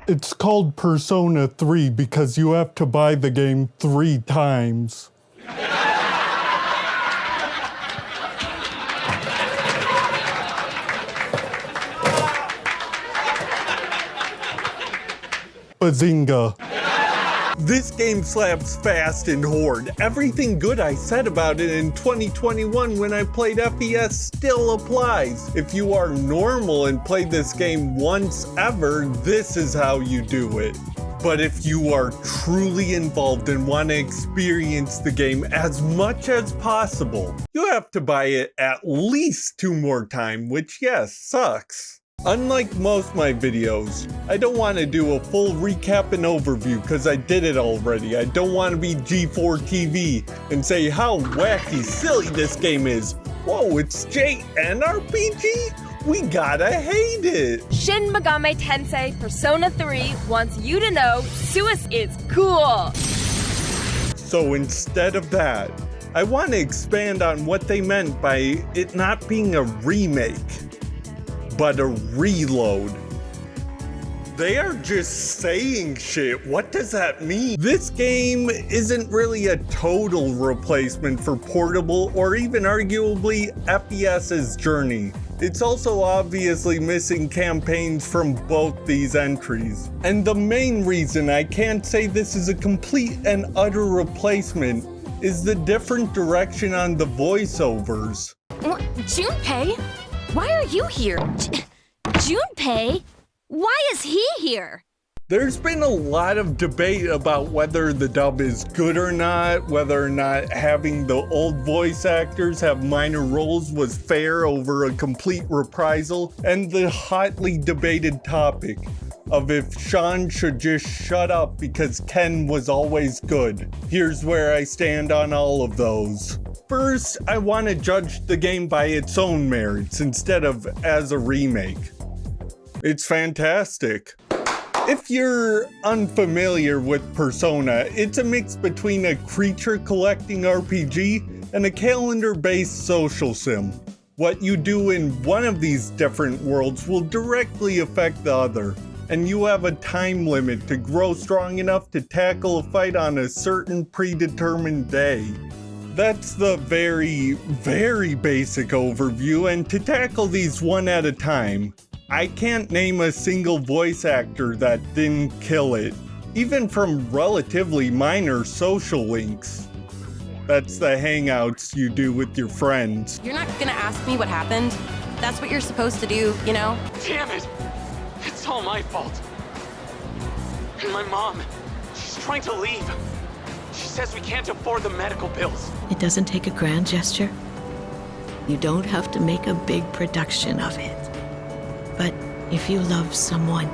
It's called Persona 3 because you have to buy the game 3 times. Bazinga. This game slaps fast and hard. Everything good I said about it in 2021 when I played FES still applies. If you are normal and played this game once ever, this is how you do it. But if you are truly involved and want to experience the game as much as possible, you have to buy it at least 2 more times, which yes, sucks. Unlike most of my videos, I don't want to do a full recap and overview because I did it already. I don't want to be G4 TV and say how wacky silly this game is. Whoa, it's JNRPG? We gotta hate it! Shin Megami Tensei Persona 3 wants you to know Suis is cool! So instead of that, I want to expand on what they meant by it not being a remake, but a reload. They are just saying shit. What does that mean? This game isn't really a total replacement for Portable or even arguably FES's Journey. It's also obviously missing campaigns from both these entries. And the main reason I can't say this is a complete and utter replacement is the different direction on the voiceovers. Junpei? Why are you here? Junpei? Why is he here? There's been a lot of debate about whether the dub is good or not, whether or not having the old voice actors have minor roles was fair over a complete reprisal, and the hotly debated topic of if Sean should just shut up because Ken was always good. Here's where I stand on all of those. First, I want to judge the game by its own merits instead of as a remake. It's fantastic. If you're unfamiliar with Persona, it's a mix between a creature collecting RPG and a calendar-based social sim. What you do in one of these different worlds will directly affect the other, and you have a time limit to grow strong enough to tackle a fight on a certain predetermined day. That's the very, very basic overview, and to tackle these one at a time, I can't name a single voice actor that didn't kill it, even from relatively minor social links. That's the hangouts you do with your friends. You're not gonna ask me what happened? That's what you're supposed to do, you know? Damn it! It's all my fault. And my mom, she's trying to leave. She says we can't afford the medical bills. It doesn't take a grand gesture. You don't have to make a big production of it. But if you love someone,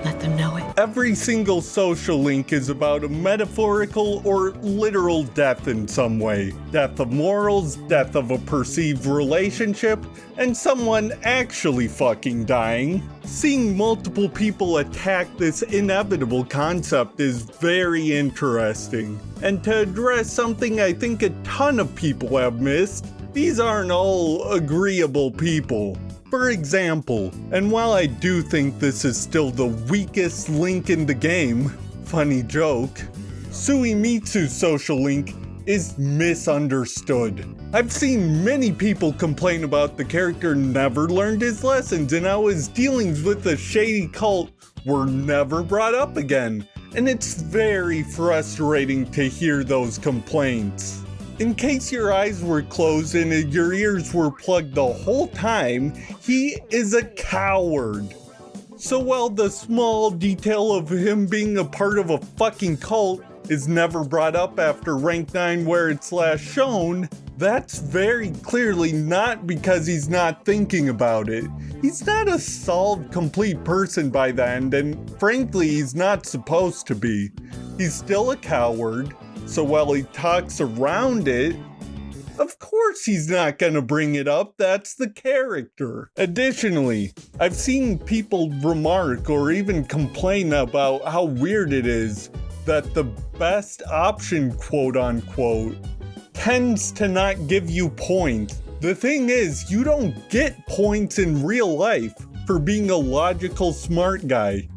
let them know it. Every single social link is about a metaphorical or literal death in some way. Death of morals, death of a perceived relationship, and someone actually fucking dying. Seeing multiple people attack this inevitable concept is very interesting. And to address something I think a ton of people have missed, these aren't all agreeable people. For example, and while I do think this is still the weakest link in the game, funny joke, Suimitsu's social link is misunderstood. I've seen many people complain about the character never learned his lessons and how his dealings with the shady cult were never brought up again, and it's very frustrating to hear those complaints. In case your eyes were closed and your ears were plugged the whole time, he is a coward. So while the small detail of him being a part of a fucking cult is never brought up after Rank 9 where it's last shown, that's very clearly not because he's not thinking about it. He's not a solved, complete person by the end, and frankly, he's not supposed to be. He's still a coward. So while he talks around it, of course he's not gonna bring it up, that's the character. Additionally, I've seen people remark or even complain about how weird it is that the best option, quote unquote, tends to not give you points. The thing is, you don't get points in real life. for being a logical smart guy.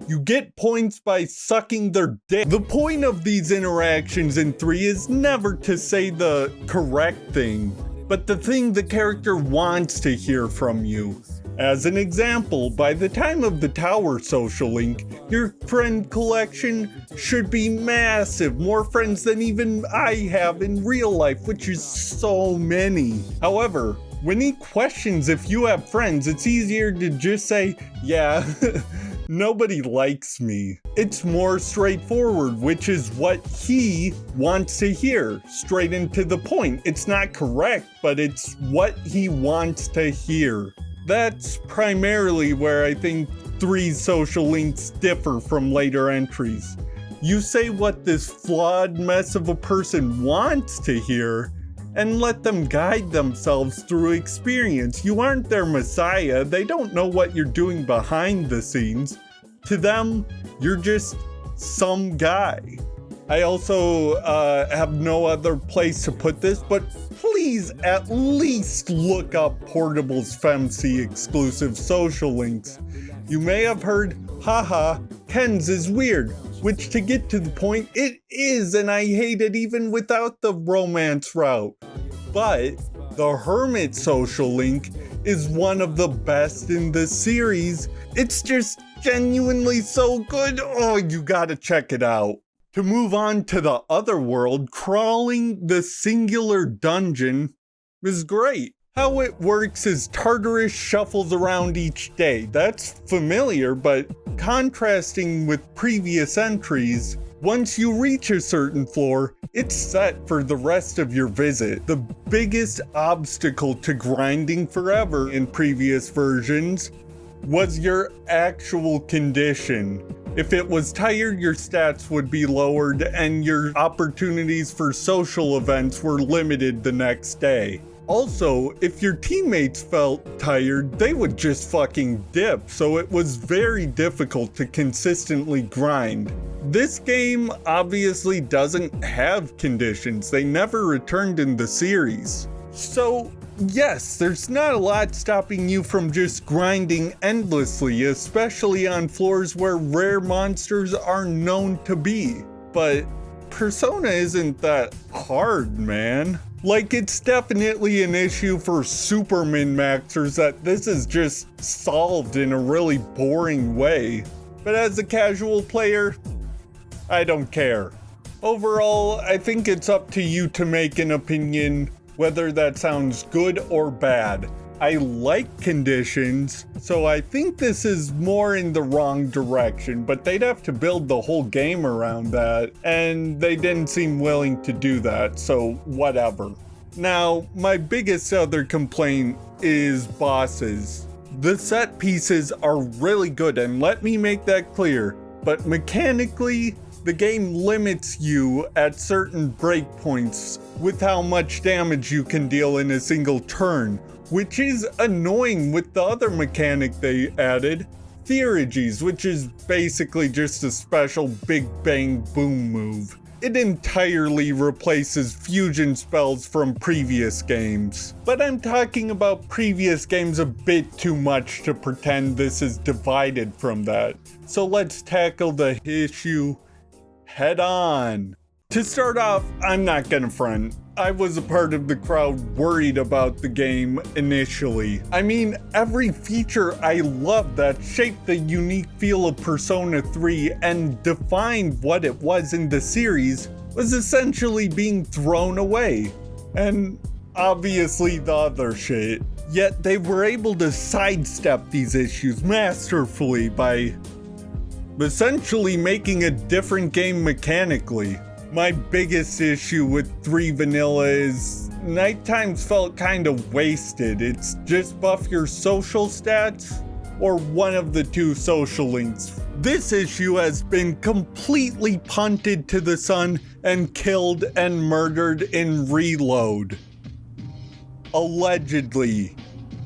You get points by sucking their dick. The point of these interactions in 3 is never to say the correct thing, but the thing the character wants to hear from you. As an example, by the time of the tower social link, your friend collection should be massive, more friends than even I have in real life, which is so many. However, when he questions if you have friends, it's easier to just say, yeah, nobody likes me. It's more straightforward, which is what he wants to hear, straight into the point. It's not correct, but it's what he wants to hear. That's primarily where I think 3's social links differ from later entries. You say what this flawed mess of a person wants to hear, and let them guide themselves through experience. You aren't their messiah. They don't know what you're doing behind the scenes. To them, you're just some guy. I also have no other place to put this, but please at least look up Portable's FemC exclusive social links. You may have heard, haha, Ken's is weird, which to get to the point, it is, and I hate it even without the romance route. But the Hermit social link is one of the best in the series. It's just genuinely so good. Oh, you gotta check it out. To move on to the other world, crawling the singular dungeon is great. How it works is Tartarus shuffles around each day. That's familiar, but contrasting with previous entries, once you reach a certain floor, it's set for the rest of your visit. The biggest obstacle to grinding forever in previous versions was your actual condition. If it was tired, your stats would be lowered and your opportunities for social events were limited the next day. Also, if your teammates felt tired, they would just fucking dip, so it was very difficult to consistently grind. This game obviously doesn't have conditions. They never returned in the series. So, yes, there's not a lot stopping you from just grinding endlessly, especially on floors where rare monsters are known to be. But Persona isn't that hard, man. Like, it's definitely an issue for super min-maxers that this is just solved in a really boring way. But as a casual player, I don't care. Overall, I think it's up to you to make an opinion whether that sounds good or bad. I like conditions, so I think this is more in the wrong direction, but they'd have to build the whole game around that, and they didn't seem willing to do that, so whatever. Now, my biggest other complaint is bosses. The set pieces are really good, and let me make that clear, but mechanically, the game limits you at certain breakpoints with how much damage you can deal in a single turn, which is annoying with the other mechanic they added, Theurgies, which is basically just a special big bang boom move. It entirely replaces fusion spells from previous games. But I'm talking about previous games a bit too much to pretend this is divided from that. So let's tackle the issue head on. To start off, I'm not gonna front. I was a part of the crowd worried about the game initially. I mean, every feature I loved that shaped the unique feel of Persona 3 and defined what it was in the series was essentially being thrown away. And obviously the other shit. Yet they were able to sidestep these issues masterfully by essentially making a different game mechanically. My biggest issue with 3 Vanilla is nighttimes felt kind of wasted. It's just buff your social stats or one of the 2 social links. This issue has been completely punted to the sun and killed and murdered in Reload. Allegedly.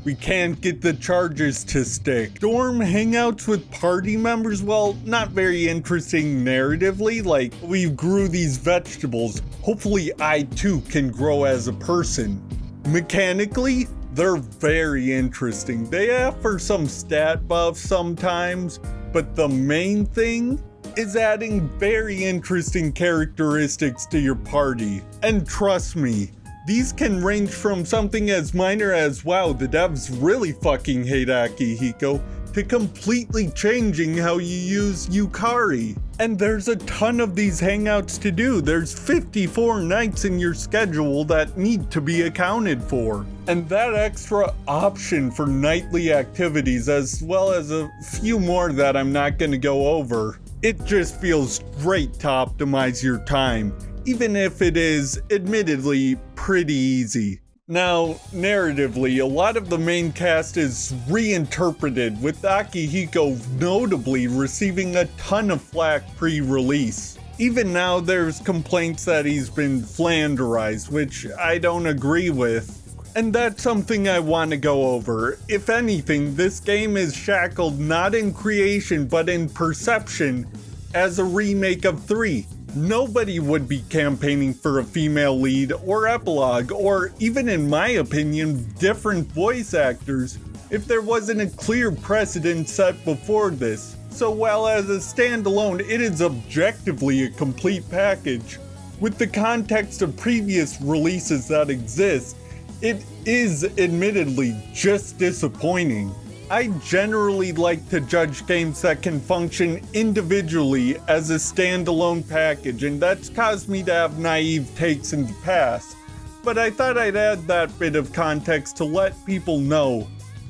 We can't get the charges to stick. Dorm hangouts with party members, well, not very interesting narratively, like, we grew these vegetables. Hopefully I too can grow as a person. Mechanically, they're very interesting. They offer some stat buffs sometimes, but the main thing is adding very interesting characteristics to your party. And trust me, these can range from something as minor as, wow, the devs really fucking hate Akihiko, to completely changing how you use Yukari. And there's a ton of these hangouts to do. There's 54 nights in your schedule that need to be accounted for. And that extra option for nightly activities, as well as a few more that I'm not gonna go over, it just feels great to optimize your time, even if it is admittedly pretty easy. Now, narratively, a lot of the main cast is reinterpreted, with Akihiko notably receiving a ton of flack pre-release. Even now, there's complaints that he's been flanderized, which I don't agree with. And that's something I want to go over. If anything, this game is shackled not in creation but in perception as a remake of 3. Nobody would be campaigning for a female lead or epilogue, or even in my opinion, different voice actors, if there wasn't a clear precedent set before this. So while as a standalone it is objectively a complete package, with the context of previous releases that exist, it is admittedly just disappointing. I generally like to judge games that can function individually as a standalone package, and that's caused me to have naive takes in the past. But I thought I'd add that bit of context to let people know.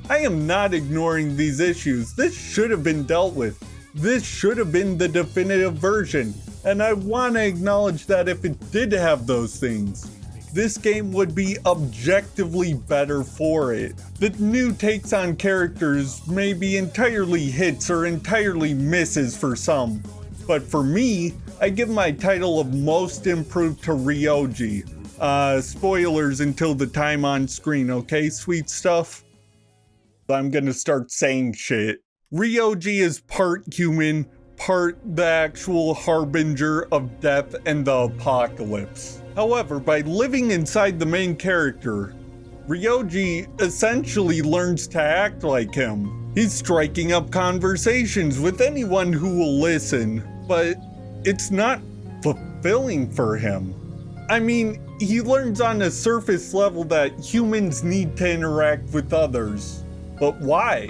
I am not ignoring these issues. This should have been dealt with. This should have been the definitive version, and I want to acknowledge that if it did have those things, this game would be objectively better for it. The new takes on characters may be entirely hits or entirely misses for some, but for me, I give my title of most improved to Ryoji. Spoilers until the time on screen, okay, sweet stuff? I'm gonna start saying shit. Ryoji is part human, part the actual harbinger of death and the apocalypse. However, by living inside the main character, Ryoji essentially learns to act like him. He's striking up conversations with anyone who will listen, but it's not fulfilling for him. I mean, he learns on a surface level that humans need to interact with others. But why?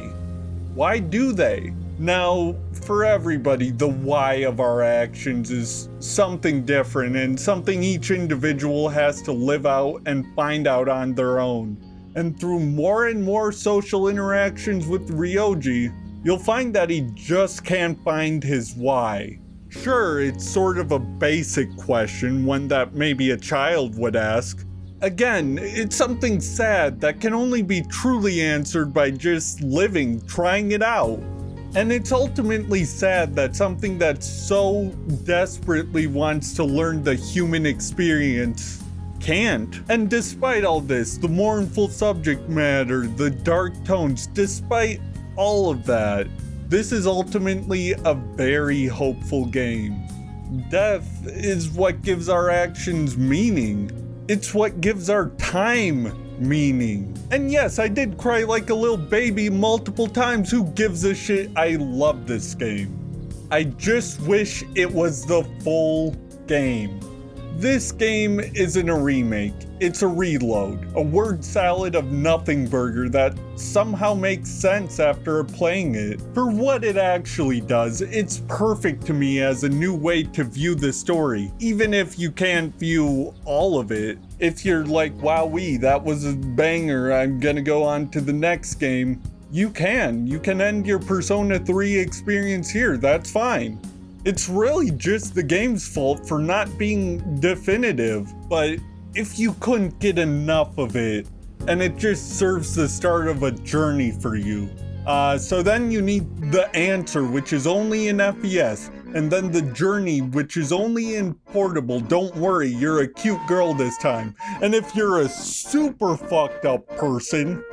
Why do they? Now, for everybody, the why of our actions is something different and something each individual has to live out and find out on their own. And through more and more social interactions with Ryoji, you'll find that he just can't find his why. Sure, it's sort of a basic question, one that maybe a child would ask. Again, it's something sad that can only be truly answered by just living, trying it out. And it's ultimately sad that something that so desperately wants to learn the human experience can't. And despite all this, the mournful subject matter, the dark tones, despite all of that, this is ultimately a very hopeful game. Death is what gives our actions meaning. It's what gives our time meaning. And yes, I did cry like a little baby multiple times. Who gives a shit? I love this game. I just wish it was the full game. This game isn't a remake, it's a reload, a word salad of nothing burger that somehow makes sense after playing it. For what it actually does, it's perfect to me as a new way to view the story, even if you can't view all of it. If you're like, wowee, that was a banger, I'm gonna go on to the next game, you can end your Persona 3 experience here, that's fine. It's really just the game's fault for not being definitive, but if you couldn't get enough of it, and it just serves the start of a journey for you, so then you need the answer, which is only in FES, and then the journey, which is only in portable. Don't worry, you're a cute girl this time. And if you're a super fucked up person,